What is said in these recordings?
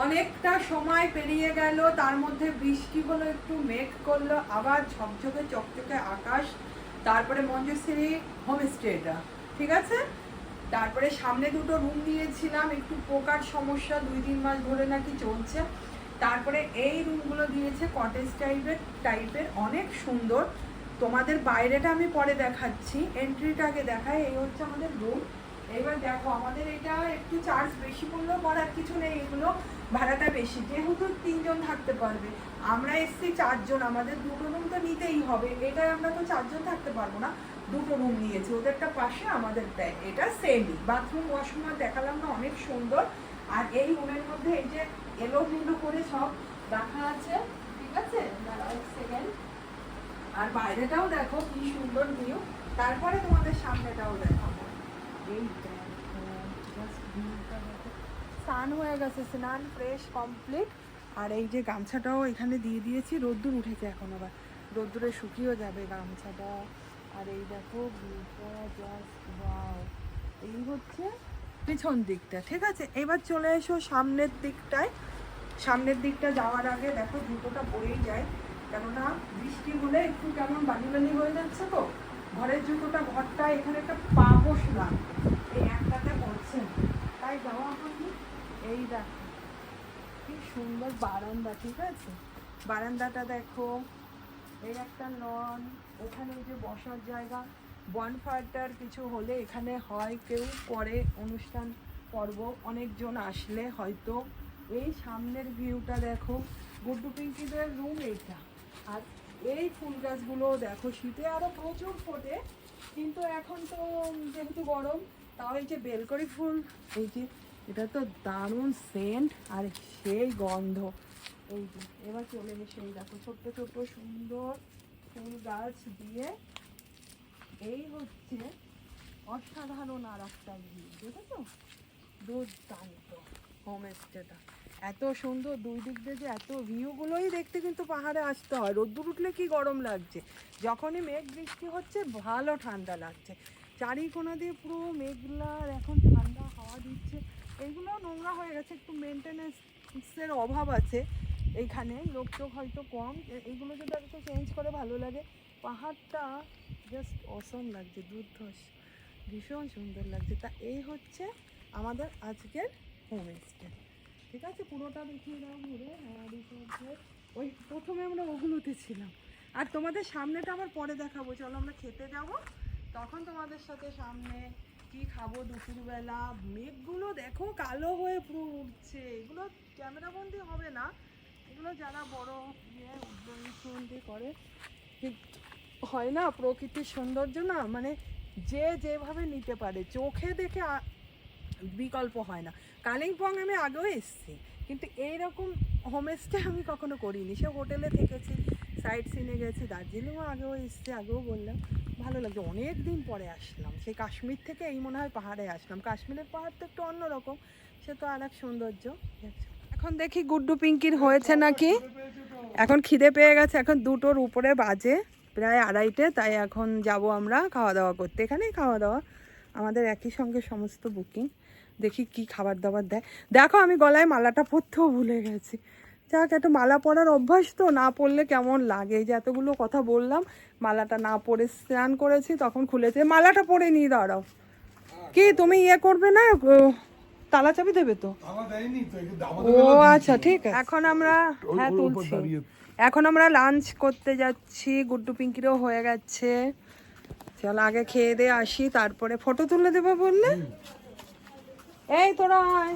অনেকটা সময় পেরিয়ে গেল, তার মধ্যে বৃষ্টি হলো, একটু মেঘ করলো, আবার ঝকঝকে চকচকে আকাশ। তারপরে মঞ্জুশ্রী হোমস্টেটা, ঠিক আছে। তারপরে সামনে দুটো রুম দিয়েছিলাম, একটু পোকার সমস্যা 2-3 মাস ধরে নাকি চলছে। তারপরে এই রুমগুলো দিয়েছে কটেজ টাইপের অনেক সুন্দর। তোমাদের বাইরেটা আমি পরে দেখাচ্ছি, এন্ট্রিটা আগে দেখাই। এই হচ্ছে আমাদের রুম। এবার দেখো, আমাদের এটা একটু চার্জ বেশি পড়লেও করার কিছু নেই, এগুলো ভাড়াটা বেশি, যেহেতু 3 জন থাকতে পারবে। আমরা এসছি 4 জন, আমাদের দুটো রুম তো নিতেই হবে, এটাই আমরা তো 4 জন থাকতে পারবো না। দুটো রুম নিয়েছি, ওদেরটা পাশে আমাদেরটাই, এটা সেমই। বাথরুম ওয়াশরুম দেখালাম না, অনেক সুন্দর। আর এই রুমের মধ্যে এই যে এলোমেলো করে সব রাখা আছে, ঠিক আছে। দাঁড়াও এক সেকেন্ড। আর বাইরেটাও দেখো কি সুন্দর ভিউ। তারপরে তোমাদের সামনেটাও দেখাবো। এই স্নান হয়ে গেছে, স্নান ফ্রেশ কমপ্লিট। আর এই যে গামছাটাও এখানে দিয়ে দিয়েছি, রোদ্দুর উঠেছে এখন, আবার রোদ্দুরে শুকিয়েও যাবে গামছাটা। আর এই দেখো ভিউটা জাস্ট ওয়াও। এই হচ্ছে পিছন দিকটা, ঠিক আছে। এবার চলে এসো সামনের দিকটায়। সামনের দিকটা যাওয়ার আগে দেখো জুতোটা পরেই যায়, কেননা বৃষ্টি হলে একটু কেমন বালি বালি হয়ে যাচ্ছে তো। ঘরের জুতোটা ঘরটা এখানে একটা পা বসলাম, এই একটাতে পড়ছে না, তাই যাওয়া হয়নি। এই দেখো কি সুন্দর বারান্দা, ঠিক আছে। বারান্দাটা দেখো, এই একটা লন, ওখানে যে বসার জায়গা। বনফায়ারটার কিছু হলে এখানে হয়, কেউ করে অনুষ্ঠান পর্ব, অনেকজন আসলে হয়তো। এই সামনের ভিউটা দেখো, গুড্ডু পিঙ্কিদের রুম এইটা। আর এই ফুল গাছগুলো দেখো, শীতে আরো প্রচুর ফোটে, কিন্তু এখন তো যেহেতু গরম, তাও এই যে বেলকরি ফুল, এই যে এটা তো দারুণ সেন্ট আর সেই গন্ধ। এই যে এবার চলে এসে এই দেখো ছোট্ট ছোট্ট সুন্দর ফুল গাছ দিয়ে, এই হচ্ছে অসাধারণ আর একটা ভিউ, দেখেছো? দুর্দান্ত হোমস্টেটা এত সুন্দর, দুই দিক দিয়ে যে এত ভিউগুলোই দেখতে কিন্তু পাহাড়ে আসতে হয়। রোদ্দুর উঠলে কি গরম লাগছে, যখনই মেঘ বৃষ্টি হচ্ছে ভালো ঠান্ডা লাগছে। চারিকোনা দিয়ে পুরো মেঘলা, আর এখন ঠান্ডা হাওয়া দিচ্ছে। এইগুলো নোংরা হয়ে গেছে, একটু মেনটেনেন্সের অভাব আছে এইখানে, লোকটোক হয়তো কম। এইগুলো যদি একটু চেঞ্জ করে ভালো লাগে। পাহাড়টা জাস্ট অসম লাগছে, দুর্ধর্ষ, ভীষণ সুন্দর লাগছে। তা এই হচ্ছে আমাদের আজকের হোমস্টে, ঠিক আছে। পুরোটা দেখিয়ে দাও ঘুরে। ওই প্রথমে আমরা ওগুলোতে ছিলাম, আর তোমাদের সামনেটা আবার পরে দেখাবো। চলো আমরা খেতে যাব, তখন তোমাদের সাথে সামনে কি খাবো দুপুরবেলা। মেঘগুলো দেখো কালো হয়ে পুরো উঠছে, এগুলো ক্যামেরা বন্দি হবে না, এগুলো যারা বড় ইয়ে উদ্যোগী করে, ঠিক হয় না প্রকৃতির সৌন্দর্য, না মানে যে যেভাবে নিতে পারে, চোখে দেখে বিকল্প হয় না। কালিম্পং আমি আগেও এসেছি, কিন্তু এইরকম হোমস্টে আমি কখনো করিনি। সে হোটেলে থেকেছি, সাইট সিনে গেছি, দার্জিলিংও আগেও এসেছি, আগেও বললাম। ভালো লাগছে, অনেক দিন পরে আসলাম। সেই কাশ্মীর থেকে এই মনে হয় পাহাড়ে আসলাম। কাশ্মীরের পাহাড় তো একটু অন্যরকম, সে তো আর এক সৌন্দর্য। এখন দেখি গুড্ডু পিঙ্কির হয়েছে নাকি। এখন খিদে পেয়ে গেছে, এখন 2টোর উপরে বাজে, প্রায় 2:30, তাই এখন যাব আমরা খাওয়া দাওয়া করতে। এখানেই খাওয়া দাওয়া, আমাদের একই সঙ্গে সমস্ত বুকিং। দেখি কি খাবার দাবার দেয়। দেখো আমি গলায় মালাটা পরতেও ভুলে গেছি। যাক, একটা মালা পরার অভ্যাস তো, না পরলে কেমন লাগে। এই যে এতগুলো কথা বললাম, মালাটা না পরে স্নান করেছি, তখন খুলেছে। মালাটা পরে নিয়ে দাঁড়াও। কি তুমি ইয়ে করবে না, তালা চাবি দেবে তো? ও আচ্ছা, ঠিক আছে। এখন আমরা, হ্যাঁ তুলছি, এখন আমরা লাঞ্চ করতে যাচ্ছি। গুড্ডু পিঙ্কিরও হয়ে গেছে। চলো আগে খেয়ে দিয়ে আসি, তারপরে ফটো তুলে দেবো বললে। এই তোরা আয়।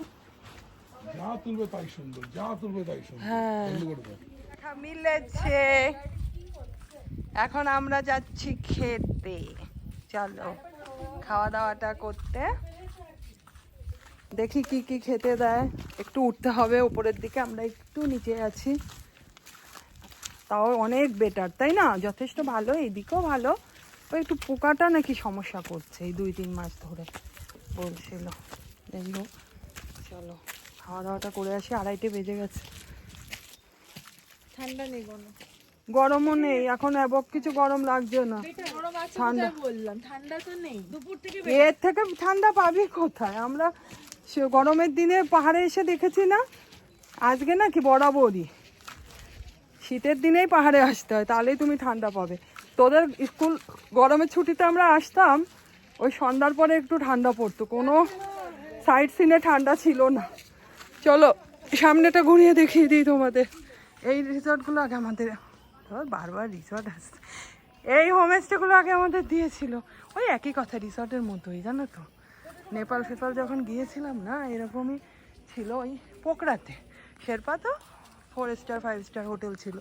যা তুলবে তাই সুন্দর, যা তুলবে তাই সুন্দর। হ্যাঁ মিলেছে। এখন আমরা যাচ্ছি খেতে, চলো খাওয়া দাওয়াটা করতে। দেখি কি কি খেতে দেয়। একটু উঠতে হবে উপরের দিকে, আমরা একটু নিচে আছি, তাও অনেক বেটার, তাই না? যথেষ্ট ভালো, এইদিকেও ভালো। ওই একটু পোকাটা নাকি সমস্যা করছে এই 2-3 মাস ধরে বলছিল। যাই হোক চলো খাওয়া দাওয়াটা করে আসি, 2:30 বেজে গেছে। ঠান্ডা নেই কোনো, গরমও নেই এখন, এবক কিছু গরম লাগছে না। গরম আছে ঠান্ডা বললাম, ঠান্ডা তো নেই। দুপুর থেকে এর থেকে ঠান্ডা পাবি কোথায়? আমরা গরমের দিনে পাহাড়ে এসে দেখেছি না, আজকে নাকি বরাবরই শীতের দিনেই পাহাড়ে আসতে হয়, তাহলেই তুমি ঠান্ডা পাবে। তোদের স্কুল গরমের ছুটিতে আমরা আসতাম, ওই সন্ধ্যার পরে একটু ঠান্ডা পড়তো, কোনো সাইড সিনে ঠান্ডা ছিল না। চলো সামনেটা ঘুরিয়ে দেখিয়ে দিই তোমাদের। এই রিসর্টগুলো আগে আমাদের, বারবার রিসর্ট আসছে, এই হোমস্টেগুলো আগে আমাদের দিয়েছিল। ওই একই কথা, রিসর্টের মতোই, জানো তো। নেপাল ফেপাল যখন গিয়েছিলাম না, এরকমই ছিল ওই পোকরাতে। শেরপা তো 4 স্টার 5 স্টার হোটেল ছিল।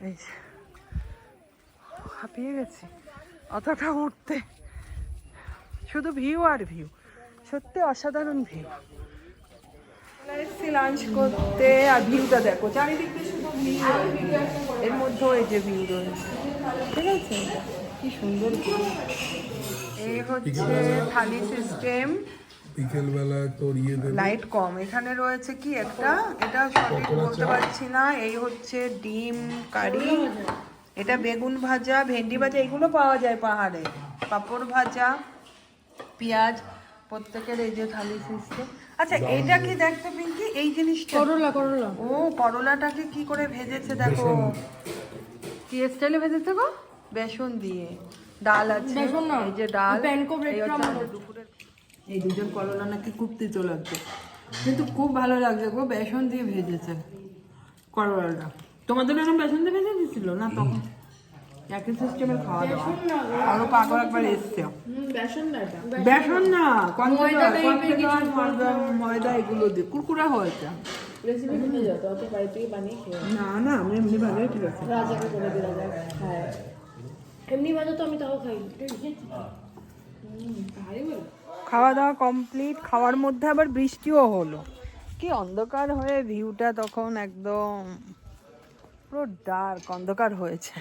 এই যে হাঁপিয়ে গেছি অতটা উঠতে, শুধু ভিউ আর ভিউ, সত্যি অসাধারণ ভিউ। এসছি লাঞ্চ করতে, আর ভিউটা দেখো চারিদিক দিয়ে শুধু ভিউ, এর মধ্যেও এই যে ভিউ রয়েছে, ঠিক আছে, কি সুন্দর ভিউ। এই হচ্ছে থালি সিস্টেম, বিকেলবেলা তোর লাইট কম। এখানে রয়েছে কি একটা, এটা সঠিক বলতে পারছি না, এই হচ্ছে ডিম কারি, এটা বেগুন ভাজা, ভেন্ডি ভাজা, এগুলো পাওয়া যায় পাহাড়ে, পাঁপড় ভাজা, পেঁয়াজ, প্রত্যেকের এই যে থালি সিস্টেম। আচ্ছা এটা কি দেখতে পিঙ্কি, এই জিনিসটা করলা করলা। ও করলাটাকে কি করে ভেজেছে দেখো, কি স্টাইলে ভেজেছে গো, বেসন দিয়ে। ডাল আছে, বেসন না, এই যে ডাল, প্যানকো ব্রেড এই হচ্ছে ক্রাম্ব। আমাদের দুপুরের। এই দুজন করলা নাকি খুব তিতো লাগছে, কিন্তু খুব ভালো লাগছে গো, বেসন দিয়ে ভেজেছে করলাটা। তোমাদের এরকম বেসন দিয়ে ভেজে দিছিল না তখন? একই সিস্টেমের খাওয়া দাওয়া। আরো পাগল একবার এসছে, বেসন না এটা। বেসন না, ময়দা টাইপের কিছু ময়দা এগুলো দিয়ে কুরকুরা হয়েছে। রেসিপি কিনে যাও, তো বাড়ি থেকে বানিয়ে খেয়ে। না না, আমি এমনি ভালোই ঠিক আছে। রাজাকে বলে দিলাম, হ্যাঁ এমনি বাজা তো আমি তাও খাই। খাওয়া দাওয়া কমপ্লিট, খাওয়ার মধ্যে আবার বৃষ্টিও হলো, কি অন্ধকার হয়ে ভিউটা তখন একদম পুরো ডার্ক অন্ধকার হয়েছে।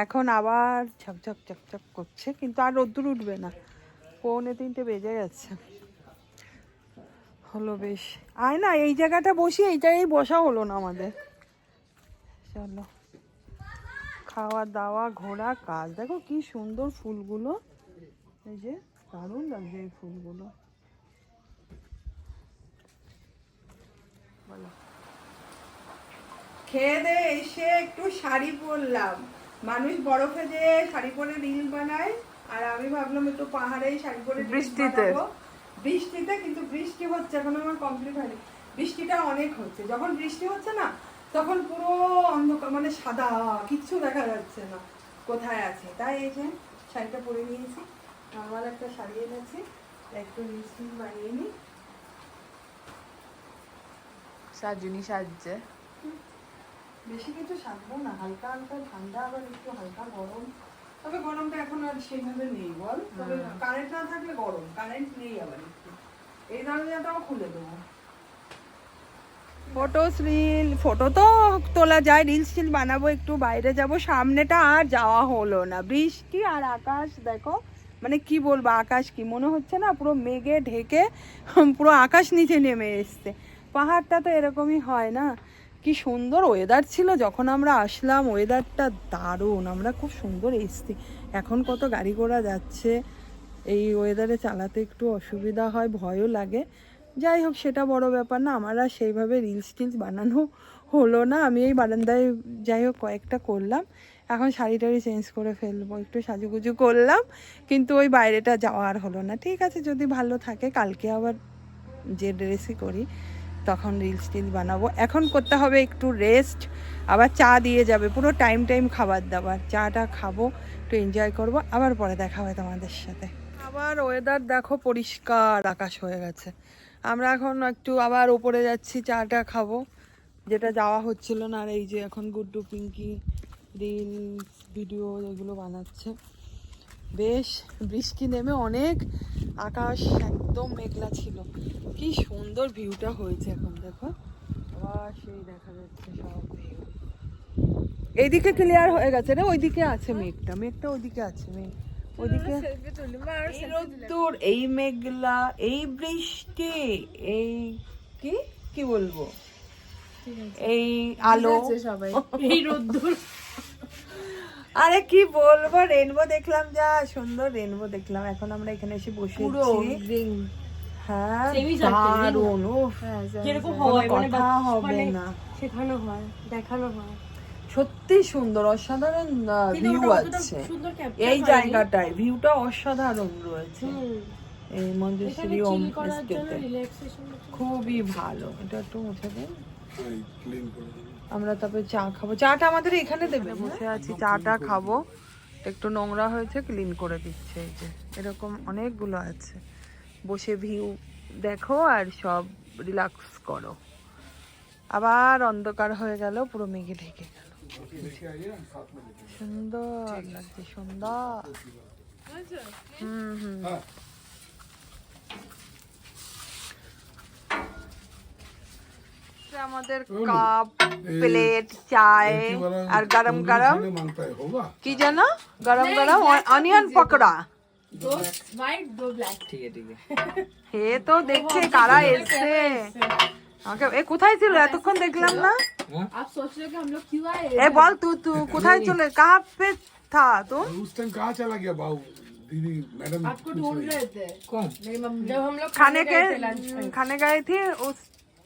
এখন আবার ঝকঝক চকচক করছে, কিন্তু আর রোদ্দুর উঠবে না, 2:45 বেজে গেছে। হলো বেশ, আয় না এই জায়গাটা বসি, এই জায়গায় বসা হলো না আমাদের। চলো খাওয়া দাওয়া ঘোরা কাজ, দেখো কি সুন্দর ফুলগুলো, এই যে দারুণ লাগছে এই ফুলগুলো। বলো, খেয়ে দে এসে একটু শাড়ি পরলাম, মানুষ বরফে যে শাড়ি পরে রিল বানায়, আর আমি ভাবলাম একটু পাহাড়ে শাড়ি পরে বৃষ্টিতে, বৃষ্টিতে, কিন্তু বৃষ্টি হচ্ছে এখন আমার কমপ্লিট হয়নি। বৃষ্টিটা অনেক হচ্ছে, যখন বৃষ্টি হচ্ছে না তখন পুরো অন্ধকার, মানে সাদা, কিচ্ছু দেখা যাচ্ছে না কোথায় আছে। তাই এই যে শাড়িটা পরে নিয়েছি, নর্মাল একটা শাড়ি এনেছি, একটু লিপস্টিক বানিয়ে নিই। সাজুনি সাজছে, বেশি কিছু সাজবো না, হালকা হালকা ঠান্ডা, আবার একটু হালকা গরম, তবে গরমটা এখন আর সেইভাবে নেই বল, তবে কারেন্ট না থাকলে গরম, কারেন্ট নেই আবার একটু, এই দরজাটাও খুলে দেবো। ফটো তো তোলা যায়, রিলস টিল বানাবো, একটু বাইরে যাব, সামনেটা আর যাওয়া হলো না, বৃষ্টি আর আকাশ দেখো, মানে কি বলবো, আকাশ কি মনে হচ্ছে না পুরো মেঘে ঢেকে পুরো আকাশ নিচে নেমে এসছে। পাহাড়টা তো এরকমই হয় না। কি সুন্দর ওয়েদার ছিল যখন আমরা আসলাম, ওয়েদারটা দারুণ, আমরা খুব সুন্দর এসছি। এখন কত গাড়ি ঘোড়া যাচ্ছে, এই ওয়েদারে চালাতে একটু অসুবিধা হয়, ভয়ও লাগে। যাই হোক সেটা বড় ব্যাপার না, আমার আর সেইভাবে রিলস টিলস বানানো হলো না। আমি এই বারান্দায় যাই হোক কয়েকটা করলাম, এখন শাড়ি টাড়ি চেঞ্জ করে ফেলবো, একটু সাজুগুজু করলাম, কিন্তু ওই বাইরেটা যাওয়া আর হলো না। ঠিক আছে, যদি ভালো থাকে কালকে আবার যে ড্রেসই করি তখন রিলস টিল বানাবো। এখন করতে হবে একটু রেস্ট, আবার চা দিয়ে যাবে, পুরো টাইম খাবার দাবার, চাটা খাবো, একটু এনজয় করবো, আবার পরে দেখা হবে তোমাদের সাথে। আবার ওয়েদার দেখো পরিষ্কার আকাশ হয়ে গেছে, আমরা এখন একটু আবার ওপরে যাচ্ছি, চাটা খাবো, যেটা যাওয়া হচ্ছিল না। আর এই যে এখন গুড্ডু পিঙ্কি রিলস ভিডিও এগুলো বানাচ্ছে। বেশ বৃষ্টি নেমে অনেক, আকাশ একদম মেঘলা ছিল, কি সুন্দর ভিউটা হয়েছে এখন দেখো, আবার সেই দেখা যাচ্ছে সব ভিউ। এইদিকে ক্লিয়ার হয়ে গেছে রে, ওইদিকে আছে মেঘটা, মেঘটা ওইদিকে আছে, মেঘ ওইদিকে, এই রোদ্দুর, এই মেঘলা, এই বৃষ্টি, এই কি কি বলবো, এই আলো, সবাই এই রোদ্দুর। আরে কি বলবো, রেনবো দেখলাম, যা সুন্দর রেনবো দেখলাম। এখন আমরা এখানে এসে বসেছি, হ্যাঁ Semi circle, দারুণ উফ, হ্যাঁ যেরকম কোনো হয় মানে কথা হবে মানে না। শেখানো হয় দেখানো হয় সত্যি সুন্দর, অসাধারণ কিন্তু ভিউ ওটা অতটা আছে সুন্দর capture এই হয়নি। জায়গাটায়, ভিউটা অসাধারণ রয়েছে হুম, এই এখানে মঞ্জুশ্রী ওম chill করার জন্য এস্টেটে। relaxation এর জন্য। খুবই ভালো, এটা একটু মুছে দিন। ক্লিন করে দেবে। আমরা তারপরে চা খাবো, চাটা আমাদের এখানে দেবে, বসে আছি চাটা খাবো, একটু নোংরা হয়েছে ক্লিন করে দিচ্ছে। এই যে এরকম অনেকগুলো আছে, বসে ভিউ দেখো আর সব রিল্যাক্স করো। আবার অন্ধকার হয়ে গেল, পুরো মেঘে ঢেকে গেল, সুন্দর লাগছে, সুন্দর। হুম হুম। হ্যাঁ আমাদের কাপ, প্লেট, চায় আর গরম গরম मांगता है होगा কি জানো, গরম গরম অনিয়ন পকোড়া। दो white दो black হে তো দেখছে কারা এসছে আমাকে, এ কোথায় ছিল এতক্ষণ দেখলাম না। आप सोच रहे हो कि हम लोग क्यों आए এ বল তুই কোথায় চলে, কাহা পে থা তুম? उस टाइम कहाँ चला गया बाबू दीदी मैडम आपको ढूंढ रहे थे कौन मेरी मम्मी जब हम लोग खाने के गए थे लंच में खाने गए थे उस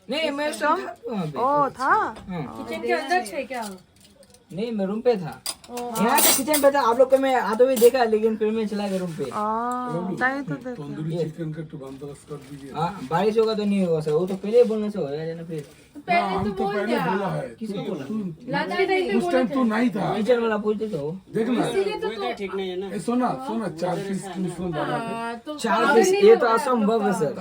नहीं मैं तो था वहाँ पे। ओ था किचन के अंदर थे क्या नहीं मैं रूम पे था, यहाँ के किचन पे था। आप लोग को मैं आते हुए देखा, लेकिन फिर मैं चला गया रूम पे। তাই তো দেখ। तंदूरी चिकन का तो बंदोबस्त कर दीजिए हाँ बारिश होगा तो नहीं होगा सर, वो तो पहले ही बोलने से हो जाना फिर। पहले हम तो तो बोल पहले दिया बोला है किसको बोला? लंच के टाइम पे उस टाइम तू नहीं था किचन वाला पूछते तो देखना इसीलिए तो ए, सुना सुना 4 पीस किलो डाला के तो 4 पीस, ये तो असंभव है सर।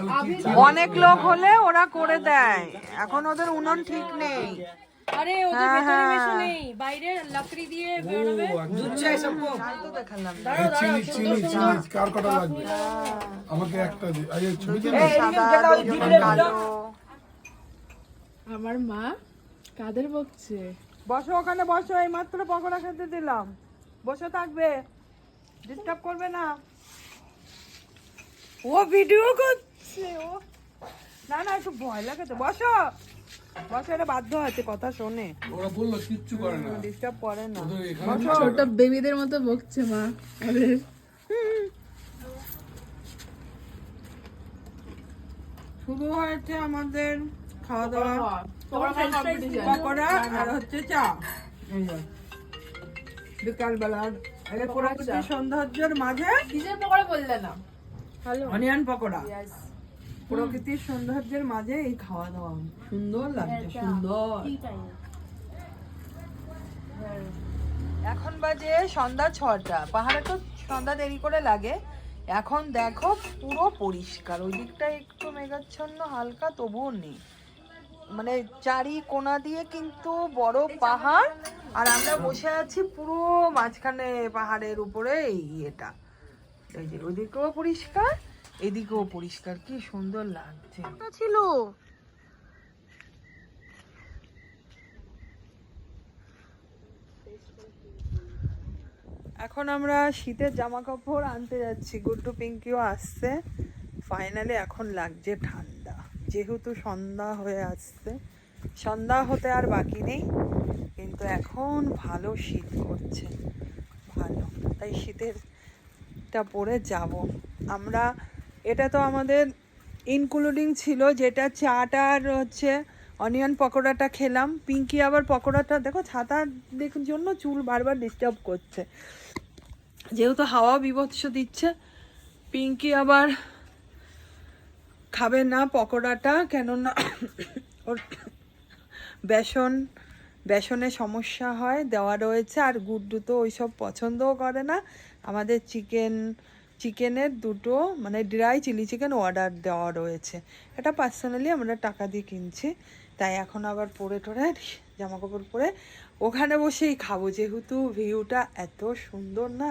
অনেক লোক হলে ওরা করে দেয়, এখন ওদের উনুন ঠিক নেই। আরে ওদের ভেতরে মেশো নেই, বাইরে লাকড়ি দিয়ে বেরোবে। दूध चाय सबको। তাই তো দেখালাম। এই চিনি চিনি চিনি কার কটা লাগবে আমাকে একটা দে এই ছবি দে এই সাদা, দুজন কালো। আমার মা কাদের বকছে? বসো ওখানে বসো, এই মাত্র পকোড়া খেতে দিলাম, বসে থাকবে, ডিস্টার্ব করবে না। ও ভিডিও করছে, ও না না একটু ভয় লাগে তো, বসো বসো, এটা বাধ্য আছে, কথা শোনে, ওরা বললো কিচ্ছু করে না ডিস্টার্ব করে না। ওদের এখানে ছোট বেবিদের মতো বকছে মা আমাদের। শুরু হয়েছে আমাদের খাওয়া দাওয়া, competition। পকোড়া আর হচ্ছে চা। এই যে বিকাল বেলার এই প্রকৃতির সৌন্দর্যের মাঝে কিসের পকোড়া বললে না? হ্যালো অনিয়ন পকোড়া, यस প্রকৃতির সৌন্দর্যের মাঝে এই খাওয়া দাওয়া সুন্দর লাগছে, সুন্দর। এখন বাজে সন্ধ্যা 6টা, পাহাড়ে তো সন্ধ্যা দেরি করে লাগে। এখন দেখো পুরো পরিষ্কার, ওই দিকটা একটু মেঘাচ্ছন্ন হালকা, তবুও নেই, মানে চারি কোণা দিয়ে কিন্তু বড় পাহাড়, আর আমরা বসে আছি পুরো মাঝখানে পাহাড়ের উপরে। এই এটা এই যে ওইদিকেও পরিষ্কার, এদিকেও পরিষ্কার, কি সুন্দর লাগছে ছিল। এখন আমরা শীতের জামা কাপড় আনতে যাচ্ছি, গুড্ডু পিঙ্কিও আসছে। ফাইনালি এখন লাগছে ঠান্ডা, যেহেতু সন্ধ্যা হয়ে আসছে, সন্ধ্যা হতে আর বাকি নেই, কিন্তু এখন ভালো শীত করছে, ভালো, তাই শীতেরটা পরে যাব আমরা। এটা তো আমাদের ইনক্লুডিং ছিল, যেটা চাটা আর হচ্ছে অনিয়ন পকোড়াটা খেলাম। পিঙ্কি আবার পকোড়াটা দেখো ছাতার জন্য চুল বারবার ডিস্টার্ব করছে, যেহেতু হাওয়া বিভৎস দিচ্ছে। পিঙ্কি আবার খাবে না পকোড়াটা, কেননা ওর বেসনের সমস্যা হয়, দেওয়া রয়েছে, আর গুড্ডু তো ওইসব পছন্দও করে না। আমাদের চিকেনের দুটো মানে ড্রাই চিলি চিকেন অর্ডার দেওয়া রয়েছে, এটা পার্সোনালি আমরা টাকা দিয়ে কিনছি। তাই এখন আবার পরে টোরে জামা কাপড় পরে ওখানে বসেই খাবো, যেহেতু ভিউটা এত সুন্দর না,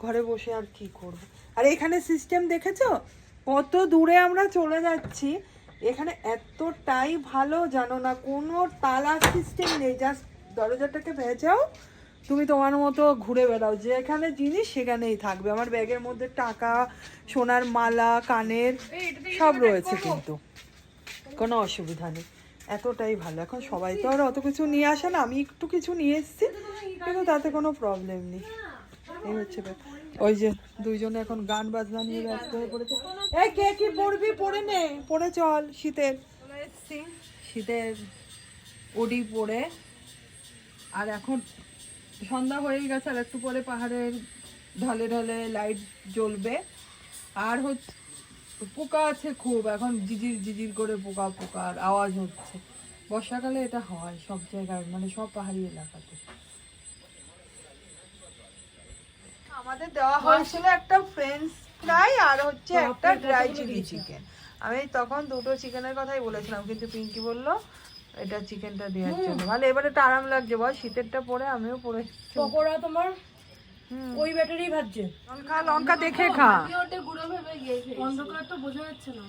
ঘরে বসে আর কি করব। আর এখানে সিস্টেম দেখেছো কত দূরে আমরা চলে যাচ্ছি, এখানে এতটাই ভালো, জানো না, কোনো তালা সিস্টেম নেই, জাস্ট দরজাটাকে ভেজাও, তুমি তোমার মতো ঘুরে বেড়াও, যেখানে জিনিস সেখানেই থাকবে। আমার ব্যাগের মধ্যে টাকা, সোনার মালা, কানের সব রয়েছে, কিন্তু কোনো অসুবিধা নেই, এতটাই ভালো। এখন সবাই তো আর অত কিছু নিয়ে আসে না, আমি একটু কিছু নিয়ে এসেছি, কিন্তু তাতে কোনো প্রবলেম নেই। এই হচ্ছে ব্যাপার। ওই যে দুইজনে এখন গান বাজনা নিয়ে ব্যস্ত হয়ে পড়েছে। এই কে কি পরবি পরে নে, পরে চল শীতের। চলে এসছি শীতের ওডি পরে। আর এখন সন্ধ্যা হয়ে গেছে, আর একটু পরে পাহাড়ের ঢলে ঢলে লাইট জ্বলবে। আর হচ্ছে পোকা আছে খুব, এখন জিজির জিজির করে পোকার আওয়াজ হচ্ছে। বর্ষাকালে এটা হয় সব জায়গায়, মানে সব পাহাড়ি এলাকাতে। আমাদের দেওয়া হয়েছিল একটা ফ্রেঞ্চ ফ্রাই আর হচ্ছে একটা ড্রাই চিলি চিকেন। আমি তখন দুটো চিকেনের কথাই বলেছিলাম, কিন্তু পিঙ্কি বললো এটা চিকেনটা দেওয়ার জন্য। ভালো, এবারে একটু আরাম লাগছে বল, শীতেরটা পরে আমিও পরে। পকোড়া তোমার ওই ব্যাটারি ভাজছে। লঙ্কা লঙ্কা দেখে খা। ওটা গুঁড়ো ভেবে গিয়েছে। অন্ধকার তো বোঝা যাচ্ছে না।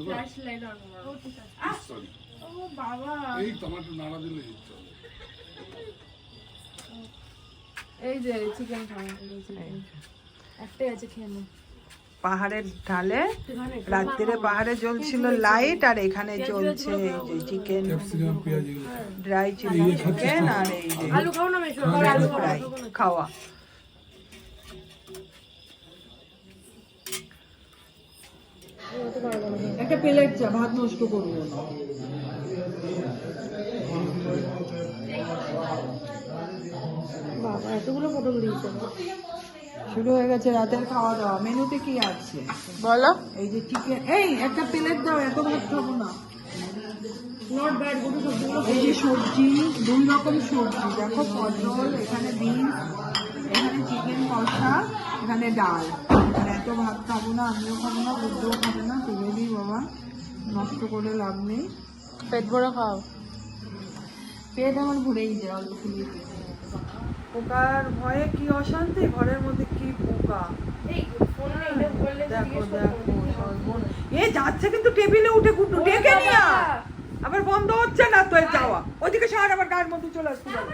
ফ্ল্যাশ লাইট অন করো। Sorry, ও বাবা, এই টমেটো নাড়া দিলে চলে। এই যে চিকেন খাওয়া। একটাই আছে, খেয়ে নে। পাহাড়ের ঢালে রাত্রিরে পাহাড়ে জ্বলছিল লাইট, আর এখানে জ্বলছে এই যে চিকেন, ক্যাপসিকাম পেঁয়াজ এগুলো ড্রাই চিলি চিকেন, আর এই যে আলু খাও না মেশো, আলু ফ্রাই খাওয়া। একটা প্লেট চা, ভাত নষ্ট করবো না। বাবা এতগুলো পটল দিয়েছে। শুরু হয়ে গেছে রাতের খাওয়া দাওয়া। মেনুতে কি আছে বলো। এই যে চিকেন, এই একটা প্লেট দাও, এত ভাত খাবো না। নট ব্যাড, গুড সবজিগুলো। এই যে সবজি, 2 রকম সবজি দেখো, পটল, এখানে বিনস, এখানে চিকেন কষা, এখানে ডাল। আর এত ভাত খাবো না, আমিও খাবো না, বুদ্ধও খাবে না, তুলে দিই বাবা, নষ্ট করে লাভ নেই। পেট ভরে খাও। পেট আমার ভরেই যায়, অল্প ফুলিয়ে। পোকার ভয়ে কি অশান্তি, ঘরের মধ্যে কি পোকা। এই ফোনে এটা বললে দেখো দেখো সর্বনাশ। এ যাচ্ছে কিন্তু টেবিলে উঠে গুট্টু ডেকে নিয়া, আবার বন্ধ হচ্ছে না তো এর যাওয়া। ওইদিকে সর, আবার গায়ের মধ্যে চলে আসতে যাবে।